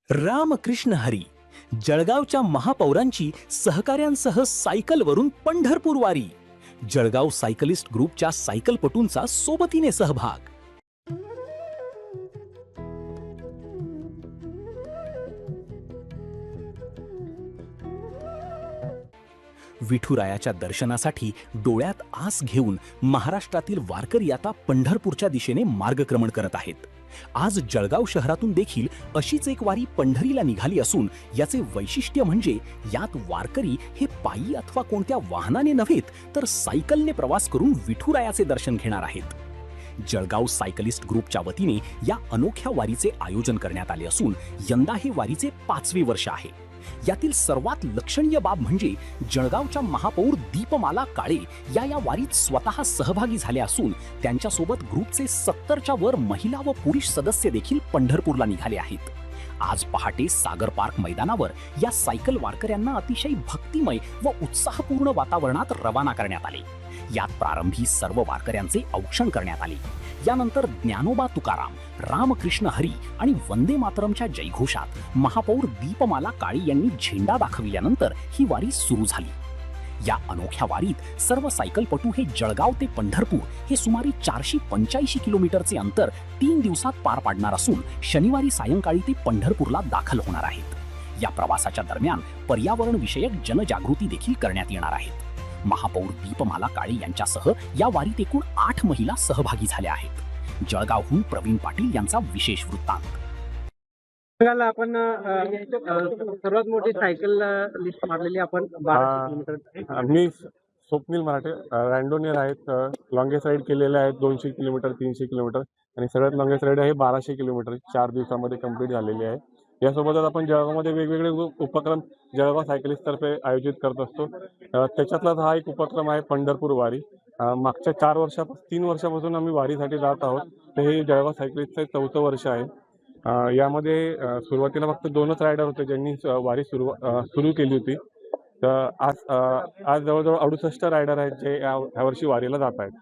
रामकृष्ण हरी जळगावच्या महापौरांची सहकाऱ्यांसह सायकलवरून पंढरपूर वारी. जळगाव सायकलिस्ट ग्रुपच्या सायकलपटूंचा सोबतीने सहभाग. विठुरायाच्या दर्शनासाठी डोळ्यात आस घेऊन महाराष्ट्रातील वारकरी आता पंढरपूरच्या दिशेने मार्गक्रमण करत आहेत. आज जळगाव शहरातून देखील अशीच एक वारी पंढरीला निघाली असून याचे वैशिष्ट्य म्हणजे यात वारकरी हे पायी अथवा कोणत्या वाहनाने नव्हेत तर सायकलने प्रवास करून विठुरायाचे दर्शन घेणार आहेत. जळगाव सायकलिस्ट ग्रुपच्या वतीने या अनोख्या वारीचे आयोजन करण्यात आले असून यंदा हे वारीचे 5वे वर्ष आहे. यातील सर्वात लक्षणीय बाब म्हणजे जळगावच्या महापौर दीपमाला काळे या वारीत स्वतः सहभागी झाल्या असून त्यांच्यासोबत ग्रुपचे 70च्या वर महिला व पुरुष सदस्य देखील पंढरपूरला निघाले आहेत. आज पहाटे सागर पार्क मैदानावर या सायकल वारकऱ्यांना अतिशय भक्तिमय व उत्साहपूर्ण वातावरणात रवाना करण्यात आले. यात प्रारंभी सर्व वारकऱ्यांचे औक्षण करण्यात आले. यानंतर ज्ञानोबा तुकाराम, रामकृष्ण हरी आणि वंदे मातरमच्या जयघोषात महापौर दीपमाला काळे यांनी झेंडा दाखविल्यानंतर ही वारी सुरू झाली. या अनोख्या वारीत सर्व सायकलपटू हे जळगाव ते पंढरपूर हे सुमारे 485 किलोमीटरचे अंतर 3 दिवसात पार पाडणार असून शनिवारी सायंकाळी ते पंढरपूरला दाखल होणार आहेत. या प्रवासाच्या दरम्यान पर्यावरण विषयक जनजागृती देखील करण्यात येणार आहेत. महापौर दीपमाला काळे यांच्यासह या वारीत एकूण 8 महिला सहभागी झाल्या आहेत. जळगावहून प्रवीण पाटील यांचा विशेष वृत्तांत. बघायला आपण सर्वात मोठी सायकल लिस्ट मारलेली आपण 1200 किलोमीटर. मी स्वप्नील मराठे रँडोनियर आहेत. लॉंगेस्ट राईड केलेले आहेत 200 किलोमीटर 300 किलोमीटर आणि सगळ्यात लॉंगेस्ट राईड आहे 1200 किलोमीटर 4 दिवसामध्ये कंप्लीट झालेली आहे. यासोबतच आपण जळगावमध्ये वेगवेगळे उपक्रम जळगाव सायकलिस्टतर्फे आयोजित करत असतो. त्याच्यातलाच हा एक उपक्रम आहे पंढरपूर वारी. मागच्या 3 वर्षापासून आम्ही वारीसाठी जात आहोत. तर हे जळगाव सायकलिस्टचं 4थं वर्ष आहे. यामध्ये सुरुवातीला फक्त 2च रायडर होते ज्यांनी वारी सुरू केली होती. तर आज जवळजवळ 68 रायडर आहेत जे यावर्षी वारीला जात आहेत.